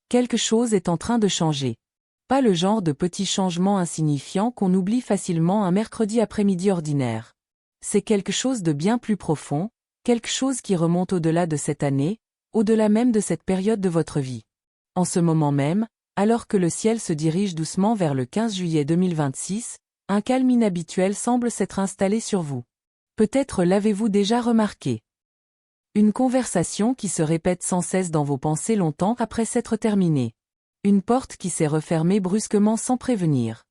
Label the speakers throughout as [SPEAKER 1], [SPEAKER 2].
[SPEAKER 1] Quelque chose est en train de changer. Pas le genre de petit changement insignifiant qu'on oublie facilement un mercredi après-midi ordinaire. C'est quelque chose de bien plus profond, quelque chose qui remonte au-delà de cette année, au-delà même de cette période de votre vie. En ce moment même, alors que le ciel se dirige doucement vers le 15 juillet 2026, un calme inhabituel semble s'être installé sur vous. Peut-être l'avez-vous déjà remarqué. Une conversation qui se répète sans cesse dans vos pensées longtemps après s'être terminée. Une porte qui s'est refermée brusquement sans prévenir.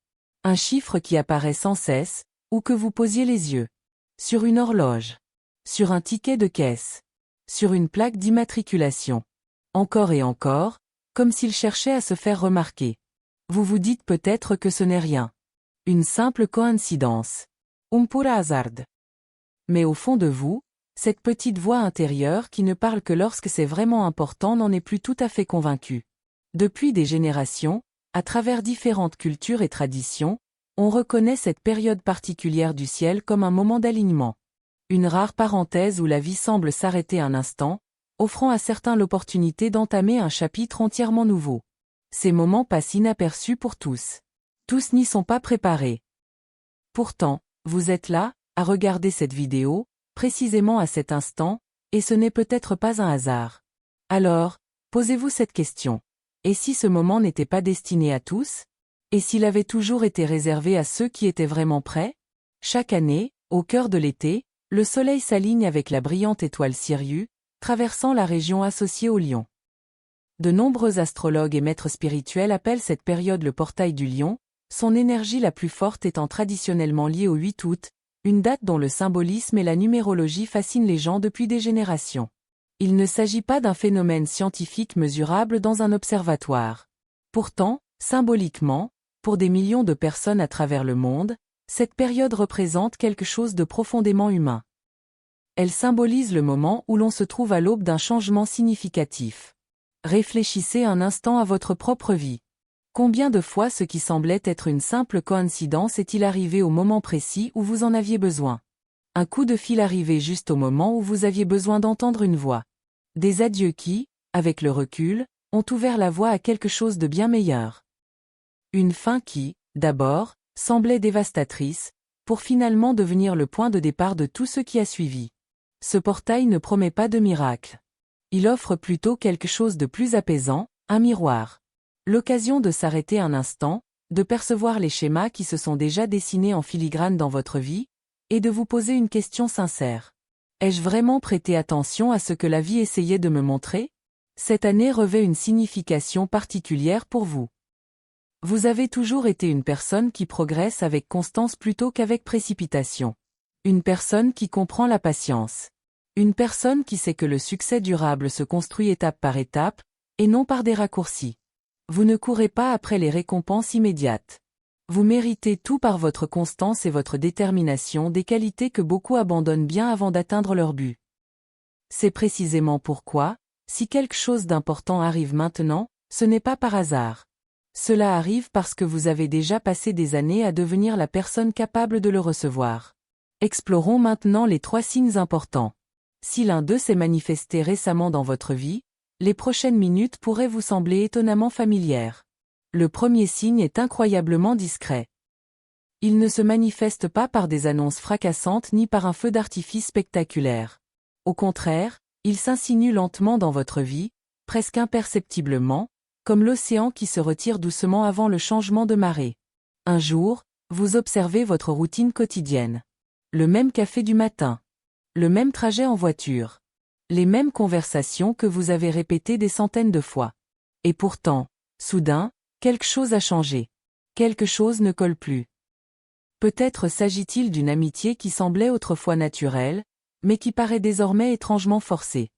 [SPEAKER 1] Un chiffre qui apparaît sans cesse, ou que vous posiez les yeux. Sur une horloge. Sur un ticket de caisse. Sur une plaque d'immatriculation. Encore et encore, comme s'il cherchait à se faire remarquer. Vous vous dites peut-être que ce n'est rien. Une simple coïncidence. Pura hasard. Mais au fond de vous, cette petite voix intérieure qui ne parle que lorsque c'est vraiment important n'en est plus tout à fait convaincue. Depuis des générations, à travers différentes cultures et traditions, on reconnaît cette période particulière du ciel comme un moment d'alignement. Une rare parenthèse où la vie semble s'arrêter un instant, offrant à certains l'opportunité d'entamer un chapitre entièrement nouveau. Ces moments passent inaperçus pour tous. Tous n'y sont pas préparés. Pourtant, vous êtes là, à regarder cette vidéo, précisément à cet instant, et ce n'est peut-être pas un hasard. Alors, posez-vous cette question. Et si ce moment n'était pas destiné à tous? Et s'il avait toujours été réservé à ceux qui étaient vraiment prêts? Chaque année, au cœur de l'été, le soleil s'aligne avec la brillante étoile Sirius, traversant la région associée au Lion. De nombreux astrologues et maîtres spirituels appellent cette période le portail du Lion, son énergie la plus forte étant traditionnellement liée au 8 août, une date dont le symbolisme et la numérologie fascinent les gens depuis des générations. Il ne s'agit pas d'un phénomène scientifique mesurable dans un observatoire. Pourtant, symboliquement, pour des millions de personnes à travers le monde, cette période représente quelque chose de profondément humain. Elle symbolise le moment où l'on se trouve à l'aube d'un changement significatif. Réfléchissez un instant à votre propre vie. Combien de fois ce qui semblait être une simple coïncidence est-il arrivé au moment précis où vous en aviez besoin? Un coup de fil arrivé juste au moment où vous aviez besoin d'entendre une voix. Des adieux qui, avec le recul, ont ouvert la voie à quelque chose de bien meilleur. Une fin qui, d'abord, semblait dévastatrice, pour finalement devenir le point de départ de tout ce qui a suivi. Ce portail ne promet pas de miracle. Il offre plutôt quelque chose de plus apaisant, un miroir. L'occasion de s'arrêter un instant, de percevoir les schémas qui se sont déjà dessinés en filigrane dans votre vie, et de vous poser une question sincère. Ai-je vraiment prêté attention à ce que la vie essayait de me montrer? Cette année revêt une signification particulière pour vous. Vous avez toujours été une personne qui progresse avec constance plutôt qu'avec précipitation. Une personne qui comprend la patience. Une personne qui sait que le succès durable se construit étape par étape, et non par des raccourcis. Vous ne courez pas après les récompenses immédiates. Vous méritez tout par votre constance et votre détermination, des qualités que beaucoup abandonnent bien avant d'atteindre leur but. C'est précisément pourquoi, si quelque chose d'important arrive maintenant, ce n'est pas par hasard. Cela arrive parce que vous avez déjà passé des années à devenir la personne capable de le recevoir. Explorons maintenant les 3 signes importants. Si l'un d'eux s'est manifesté récemment dans votre vie, les prochaines minutes pourraient vous sembler étonnamment familières. Le premier signe est incroyablement discret. Il ne se manifeste pas par des annonces fracassantes ni par un feu d'artifice spectaculaire. Au contraire, il s'insinue lentement dans votre vie, presque imperceptiblement, comme l'océan qui se retire doucement avant le changement de marée. Un jour, vous observez votre routine quotidienne. Le même café du matin. Le même trajet en voiture. Les mêmes conversations que vous avez répétées des centaines de fois. Et pourtant, soudain, quelque chose a changé. Quelque chose ne colle plus. Peut-être s'agit-il d'une amitié qui semblait autrefois naturelle, mais qui paraît désormais étrangement forcée.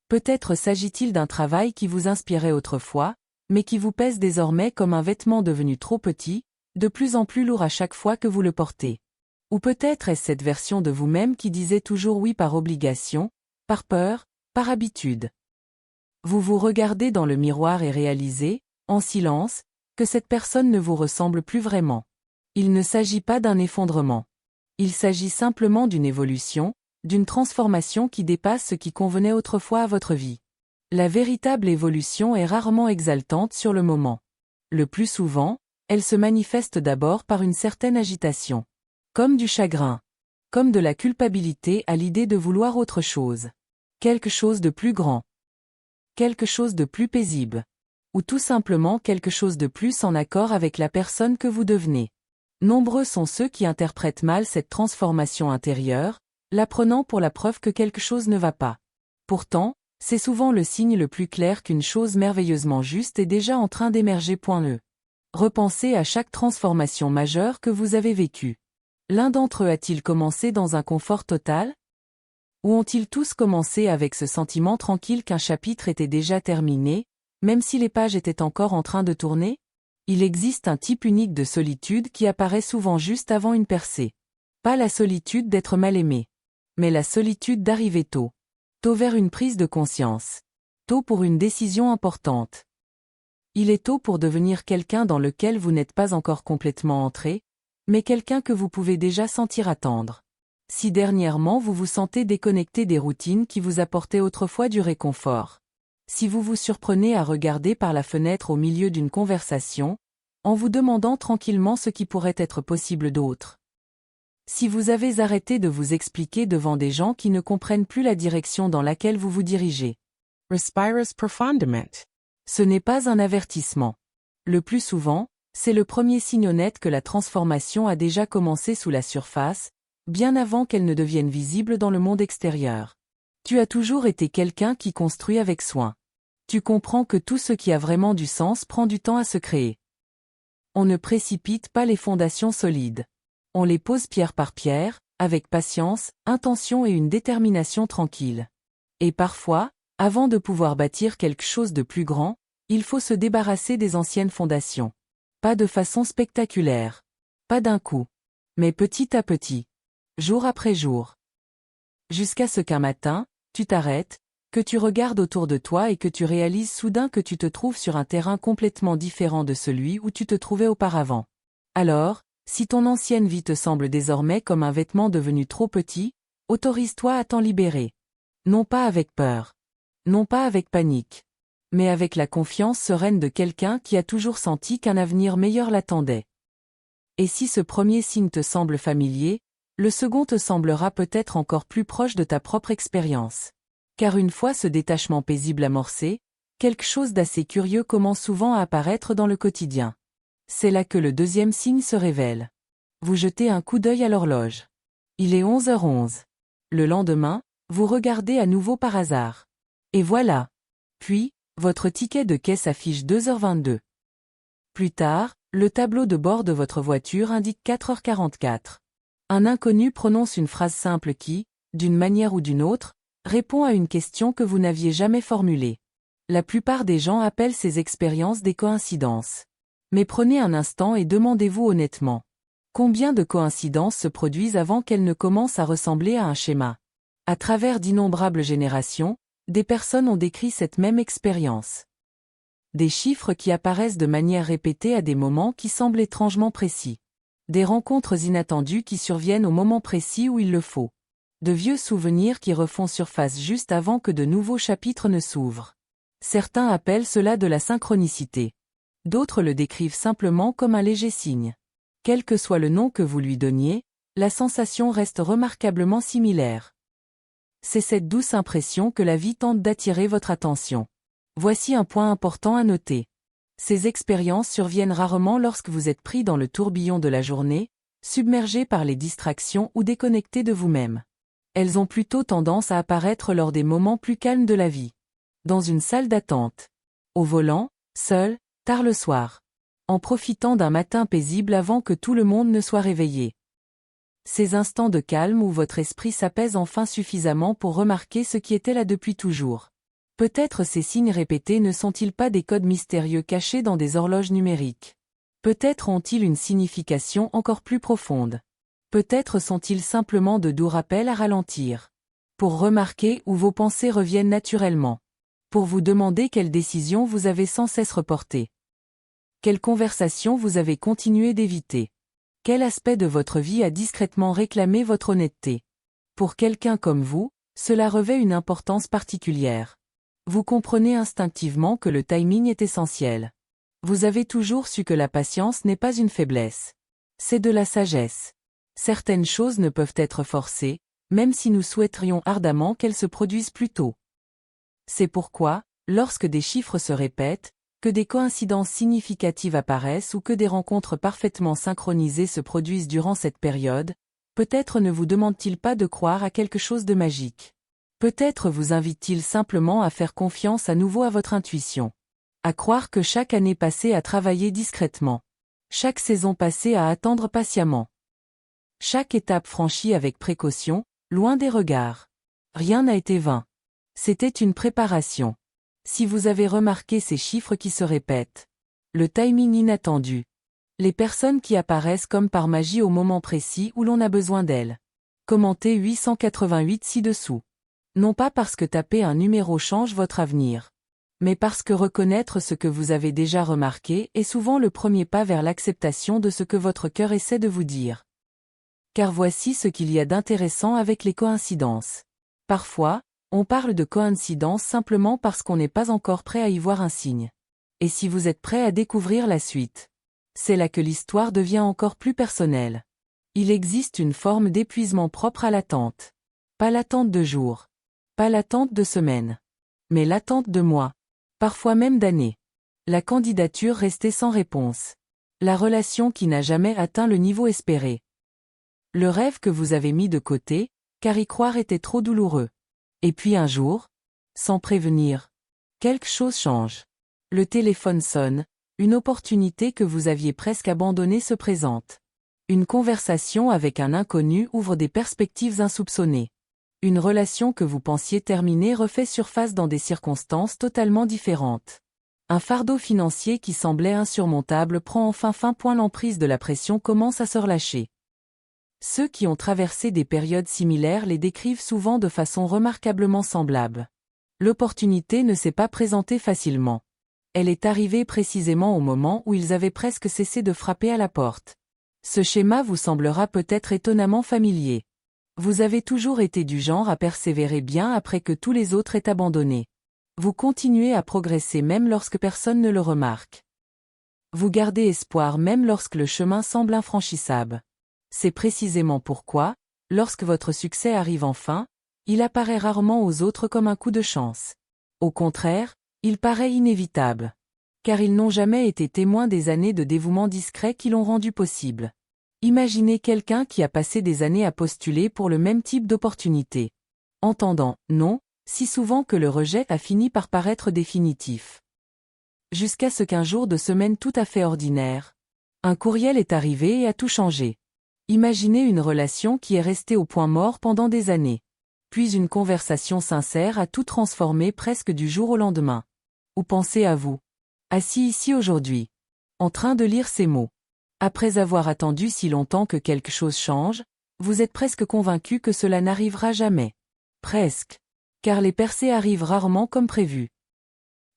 [SPEAKER 1] Peut-être s'agit-il d'un travail qui vous inspirait autrefois, mais qui vous pèse désormais comme un vêtement devenu trop petit, de plus en plus lourd à chaque fois que vous le portez. Ou peut-être est-ce cette version de vous-même qui disait toujours oui par obligation, par peur, par habitude. Vous vous regardez dans le miroir et réalisez, en silence, que cette personne ne vous ressemble plus vraiment. Il ne s'agit pas d'un effondrement. Il s'agit simplement d'une évolution, d'une transformation qui dépasse ce qui convenait autrefois à votre vie. La véritable évolution est rarement exaltante sur le moment. Le plus souvent, elle se manifeste d'abord par une certaine agitation. Comme du chagrin. Comme de la culpabilité à l'idée de vouloir autre chose. Quelque chose de plus grand. Quelque chose de plus paisible. Ou tout simplement quelque chose de plus en accord avec la personne que vous devenez. Nombreux sont ceux qui interprètent mal cette transformation intérieure, la prenant pour la preuve que quelque chose ne va pas. Pourtant, c'est souvent le signe le plus clair qu'une chose merveilleusement juste est déjà en train d'émerger. Repensez à chaque transformation majeure que vous avez vécue. L'un d'entre eux a-t-il commencé dans un confort total? Ou ont-ils tous commencé avec ce sentiment tranquille qu'un chapitre était déjà terminé, même si les pages étaient encore en train de tourner? Il existe un type unique de solitude qui apparaît souvent juste avant une percée. Pas la solitude d'être mal aimé, mais la solitude d'arriver tôt. Tôt vers une prise de conscience. Tôt pour une décision importante. Il est tôt pour devenir quelqu'un dans lequel vous n'êtes pas encore complètement entré, mais quelqu'un que vous pouvez déjà sentir attendre. Si dernièrement vous vous sentez déconnecté des routines qui vous apportaient autrefois du réconfort. Si vous vous surprenez à regarder par la fenêtre au milieu d'une conversation, en vous demandant tranquillement ce qui pourrait être possible d'autre. Si vous avez arrêté de vous expliquer devant des gens qui ne comprennent plus la direction dans laquelle vous vous dirigez. Respirus profundament. Ce n'est pas un avertissement. Le plus souvent, c'est le premier signe honnête que la transformation a déjà commencé sous la surface, bien avant qu'elle ne devienne visible dans le monde extérieur. Tu as toujours été quelqu'un qui construit avec soin. Tu comprends que tout ce qui a vraiment du sens prend du temps à se créer. On ne précipite pas les fondations solides. On les pose pierre par pierre, avec patience, intention et une détermination tranquille. Et parfois, avant de pouvoir bâtir quelque chose de plus grand, il faut se débarrasser des anciennes fondations. Pas de façon spectaculaire. Pas d'un coup. Mais petit à petit. Jour après jour. Jusqu'à ce qu'un matin, tu t'arrêtes, que tu regardes autour de toi et que tu réalises soudain que tu te trouves sur un terrain complètement différent de celui où tu te trouvais auparavant. Alors, si ton ancienne vie te semble désormais comme un vêtement devenu trop petit, autorise-toi à t'en libérer. Non pas avec peur. Non pas avec panique. Mais avec la confiance sereine de quelqu'un qui a toujours senti qu'un avenir meilleur l'attendait. Et si ce premier signe te semble familier, le second te semblera peut-être encore plus proche de ta propre expérience. Car une fois ce détachement paisible amorcé, quelque chose d'assez curieux commence souvent à apparaître dans le quotidien. C'est là que le deuxième signe se révèle. Vous jetez un coup d'œil à l'horloge. Il est 11h11. Le lendemain, vous regardez à nouveau par hasard. Et voilà. Puis, votre ticket de caisse affiche 2h22. Plus tard, le tableau de bord de votre voiture indique 4h44. Un inconnu prononce une phrase simple qui, d'une manière ou d'une autre, répond à une question que vous n'aviez jamais formulée. La plupart des gens appellent ces expériences des coïncidences. Mais prenez un instant et demandez-vous honnêtement. Combien de coïncidences se produisent avant qu'elles ne commencent à ressembler à un schéma? À travers d'innombrables générations, des personnes ont décrit cette même expérience. Des chiffres qui apparaissent de manière répétée à des moments qui semblent étrangement précis. Des rencontres inattendues qui surviennent au moment précis où il le faut. De vieux souvenirs qui refont surface juste avant que de nouveaux chapitres ne s'ouvrent. Certains appellent cela de la synchronicité. D'autres le décrivent simplement comme un léger signe. Quel que soit le nom que vous lui donniez, la sensation reste remarquablement similaire. C'est cette douce impression que la vie tente d'attirer votre attention. Voici un point important à noter. Ces expériences surviennent rarement lorsque vous êtes pris dans le tourbillon de la journée, submergé par les distractions ou déconnecté de vous-même. Elles ont plutôt tendance à apparaître lors des moments plus calmes de la vie. Dans une salle d'attente. Au volant, seul, tard le soir. En profitant d'un matin paisible avant que tout le monde ne soit réveillé. Ces instants de calme où votre esprit s'apaise enfin suffisamment pour remarquer ce qui était là depuis toujours. Peut-être ces signes répétés ne sont-ils pas des codes mystérieux cachés dans des horloges numériques. Peut-être ont-ils une signification encore plus profonde. Peut-être sont-ils simplement de doux rappels à ralentir. Pour remarquer où vos pensées reviennent naturellement. Pour vous demander quelles décisions vous avez sans cesse reportées. Quelle conversation vous avez continué d'éviter. Quel aspect de votre vie a discrètement réclamé votre honnêteté. Pour quelqu'un comme vous, cela revêt une importance particulière. Vous comprenez instinctivement que le timing est essentiel. Vous avez toujours su que la patience n'est pas une faiblesse. C'est de la sagesse. Certaines choses ne peuvent être forcées, même si nous souhaiterions ardemment qu'elles se produisent plus tôt. C'est pourquoi, lorsque des chiffres se répètent, que des coïncidences significatives apparaissent ou que des rencontres parfaitement synchronisées se produisent durant cette période, peut-être ne vous demande-t-il pas de croire à quelque chose de magique. Peut-être vous invite-t-il simplement à faire confiance à nouveau à votre intuition. À croire que chaque année passée à travailler discrètement. Chaque saison passée à attendre patiemment. Chaque étape franchie avec précaution, loin des regards. Rien n'a été vain. C'était une préparation. Si vous avez remarqué ces chiffres qui se répètent. Le timing inattendu. Les personnes qui apparaissent comme par magie au moment précis où l'on a besoin d'elles. Commentez 888 ci-dessous. Non pas parce que taper un numéro change votre avenir. Mais parce que reconnaître ce que vous avez déjà remarqué est souvent le premier pas vers l'acceptation de ce que votre cœur essaie de vous dire. Car voici ce qu'il y a d'intéressant avec les coïncidences. Parfois, on parle de coïncidence simplement parce qu'on n'est pas encore prêt à y voir un signe. Et si vous êtes prêt à découvrir la suite, c'est là que l'histoire devient encore plus personnelle. Il existe une forme d'épuisement propre à l'attente. Pas l'attente de jours. Pas l'attente de semaines. Mais l'attente de mois. Parfois même d'années. La candidature restée sans réponse. La relation qui n'a jamais atteint le niveau espéré. Le rêve que vous avez mis de côté, car y croire était trop douloureux. Et puis un jour, sans prévenir, quelque chose change. Le téléphone sonne, une opportunité que vous aviez presque abandonnée se présente. Une conversation avec un inconnu ouvre des perspectives insoupçonnées. Une relation que vous pensiez terminée refait surface dans des circonstances totalement différentes. Un fardeau financier qui semblait insurmontable prend enfin fin. L'emprise de la pression commence à se relâcher. Ceux qui ont traversé des périodes similaires les décrivent souvent de façon remarquablement semblable. L'opportunité ne s'est pas présentée facilement. Elle est arrivée précisément au moment où ils avaient presque cessé de frapper à la porte. Ce schéma vous semblera peut-être étonnamment familier. Vous avez toujours été du genre à persévérer bien après que tous les autres aient abandonné. Vous continuez à progresser même lorsque personne ne le remarque. Vous gardez espoir même lorsque le chemin semble infranchissable. C'est précisément pourquoi, lorsque votre succès arrive enfin, il apparaît rarement aux autres comme un coup de chance. Au contraire, il paraît inévitable. Car ils n'ont jamais été témoins des années de dévouement discret qui l'ont rendu possible. Imaginez quelqu'un qui a passé des années à postuler pour le même type d'opportunité. Entendant « non » si souvent que le rejet a fini par paraître définitif. Jusqu'à ce qu'un jour de semaine tout à fait ordinaire, un courriel est arrivé et a tout changé. Imaginez une relation qui est restée au point mort pendant des années. Puis une conversation sincère a tout transformé presque du jour au lendemain. Ou pensez à vous, assis ici aujourd'hui, en train de lire ces mots. Après avoir attendu si longtemps que quelque chose change, vous êtes presque convaincu que cela n'arrivera jamais. Presque. Car les percées arrivent rarement comme prévu.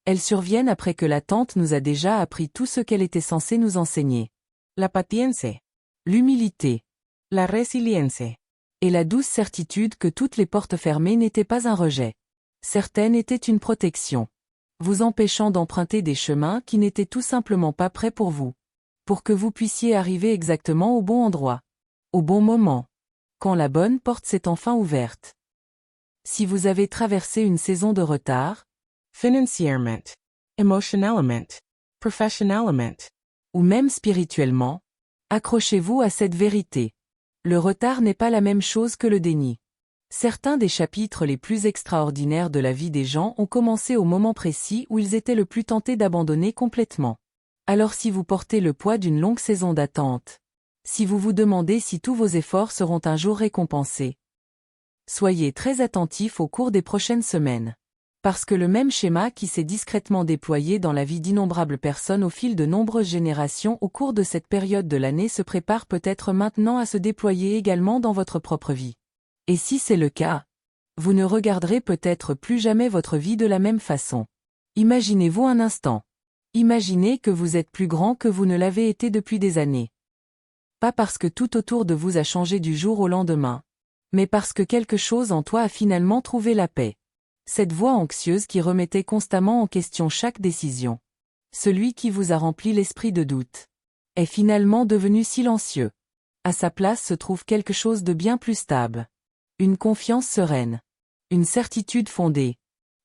[SPEAKER 1] Elles surviennent après que l'attente nous a déjà appris tout ce qu'elle était censée nous enseigner. La patience. L'humilité, la résilience, et la douce certitude que toutes les portes fermées n'étaient pas un rejet. Certaines étaient une protection, vous empêchant d'emprunter des chemins qui n'étaient tout simplement pas prêts pour vous, pour que vous puissiez arriver exactement au bon endroit, au bon moment, quand la bonne porte s'est enfin ouverte. Si vous avez traversé une saison de retard, financièrement, émotionnellement, professionnellement, ou même spirituellement, accrochez-vous à cette vérité. Le retard n'est pas la même chose que le déni. Certains des chapitres les plus extraordinaires de la vie des gens ont commencé au moment précis où ils étaient le plus tentés d'abandonner complètement. Alors si vous portez le poids d'une longue saison d'attente, si vous vous demandez si tous vos efforts seront un jour récompensés, soyez très attentifs au cours des prochaines semaines. Parce que le même schéma qui s'est discrètement déployé dans la vie d'innombrables personnes au fil de nombreuses générations au cours de cette période de l'année se prépare peut-être maintenant à se déployer également dans votre propre vie. Et si c'est le cas, vous ne regarderez peut-être plus jamais votre vie de la même façon. Imaginez-vous un instant. Imaginez que vous êtes plus grand que vous ne l'avez été depuis des années. Pas parce que tout autour de vous a changé du jour au lendemain, mais parce que quelque chose en toi a finalement trouvé la paix. Cette voix anxieuse qui remettait constamment en question chaque décision. Celui qui vous a rempli l'esprit de doute est finalement devenu silencieux. À sa place se trouve quelque chose de bien plus stable. Une confiance sereine. Une certitude fondée.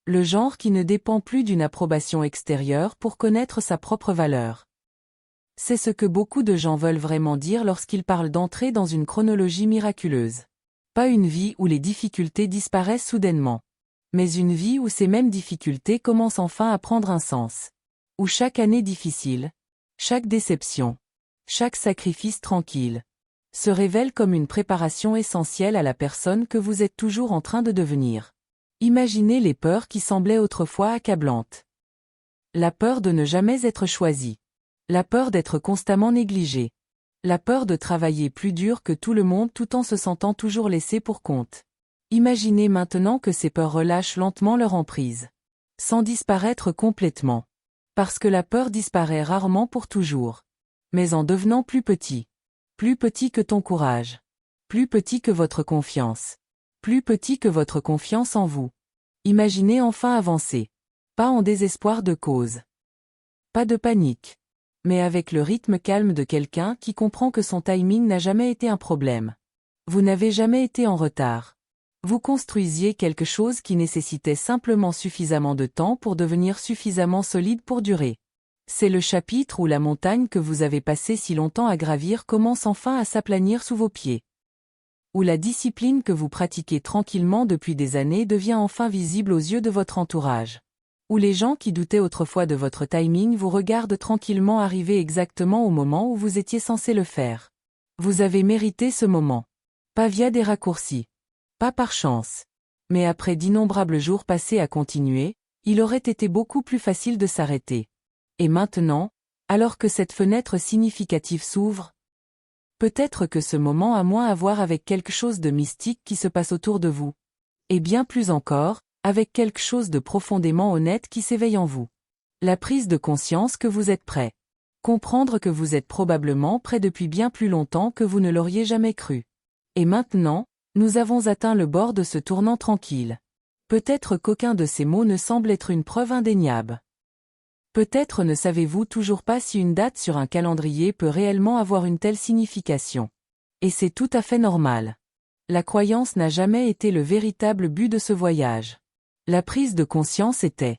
[SPEAKER 1] Le genre qui ne dépend plus d'une approbation extérieure pour connaître sa propre valeur. C'est ce que beaucoup de gens veulent vraiment dire lorsqu'ils parlent d'entrer dans une chronologie miraculeuse. Pas une vie où les difficultés disparaissent soudainement. Mais une vie où ces mêmes difficultés commencent enfin à prendre un sens. Où chaque année difficile, chaque déception, chaque sacrifice tranquille, se révèle comme une préparation essentielle à la personne que vous êtes toujours en train de devenir. Imaginez les peurs qui semblaient autrefois accablantes. La peur de ne jamais être choisi. La peur d'être constamment négligé. La peur de travailler plus dur que tout le monde tout en se sentant toujours laissé pour compte. Imaginez maintenant que ces peurs relâchent lentement leur emprise. Sans disparaître complètement. Parce que la peur disparaît rarement pour toujours. Mais en devenant plus petit. Plus petit que ton courage. Plus petit que votre confiance. Plus petit que votre confiance en vous. Imaginez enfin avancer. Pas en désespoir de cause. Pas de panique. Mais avec le rythme calme de quelqu'un qui comprend que son timing n'a jamais été un problème. Vous n'avez jamais été en retard. Vous construisiez quelque chose qui nécessitait simplement suffisamment de temps pour devenir suffisamment solide pour durer. C'est le chapitre où la montagne que vous avez passé si longtemps à gravir commence enfin à s'aplanir sous vos pieds. Où la discipline que vous pratiquez tranquillement depuis des années devient enfin visible aux yeux de votre entourage. Où les gens qui doutaient autrefois de votre timing vous regardent tranquillement arriver exactement au moment où vous étiez censé le faire. Vous avez mérité ce moment. Pas via des raccourcis. Pas par chance. Mais après d'innombrables jours passés à continuer, il aurait été beaucoup plus facile de s'arrêter. Et maintenant, alors que cette fenêtre significative s'ouvre, peut-être que ce moment a moins à voir avec quelque chose de mystique qui se passe autour de vous. Et bien plus encore, avec quelque chose de profondément honnête qui s'éveille en vous. La prise de conscience que vous êtes prêt. Comprendre que vous êtes probablement prêt depuis bien plus longtemps que vous ne l'auriez jamais cru. Et maintenant, nous avons atteint le bord de ce tournant tranquille. Peut-être qu'aucun de ces mots ne semble être une preuve indéniable. Peut-être ne savez-vous toujours pas si une date sur un calendrier peut réellement avoir une telle signification. Et c'est tout à fait normal. La croyance n'a jamais été le véritable but de ce voyage. La prise de conscience était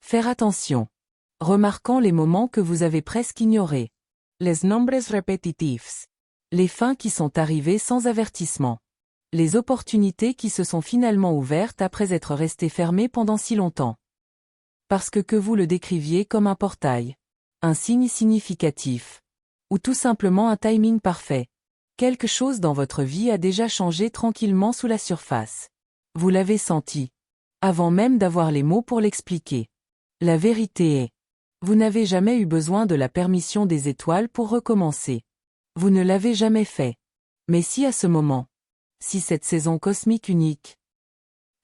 [SPEAKER 1] faire attention. Remarquant les moments que vous avez presque ignorés. Les nombres repetitifs. Les fins qui sont arrivées sans avertissement. Les opportunités qui se sont finalement ouvertes après être restées fermées pendant si longtemps. Parce que vous le décriviez comme un portail. Un signe significatif. Ou tout simplement un timing parfait. Quelque chose dans votre vie a déjà changé tranquillement sous la surface. Vous l'avez senti. Avant même d'avoir les mots pour l'expliquer. La vérité est. Vous n'avez jamais eu besoin de la permission des étoiles pour recommencer. Vous ne l'avez jamais fait. Mais si à ce moment. Si cette saison cosmique unique.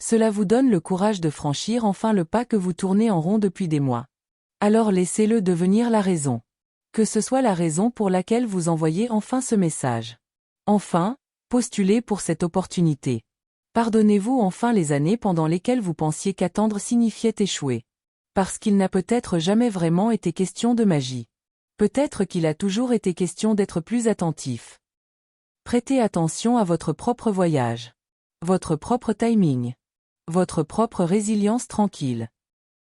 [SPEAKER 1] Cela vous donne le courage de franchir enfin le pas que vous tournez en rond depuis des mois. Alors laissez-le devenir la raison. Que ce soit la raison pour laquelle vous envoyez enfin ce message. Enfin, postulez pour cette opportunité. Pardonnez-vous enfin les années pendant lesquelles vous pensiez qu'attendre signifiait échouer. Parce qu'il n'a peut-être jamais vraiment été question de magie. Peut-être qu'il a toujours été question d'être plus attentif. Prêtez attention à votre propre voyage. Votre propre timing. Votre propre résilience tranquille.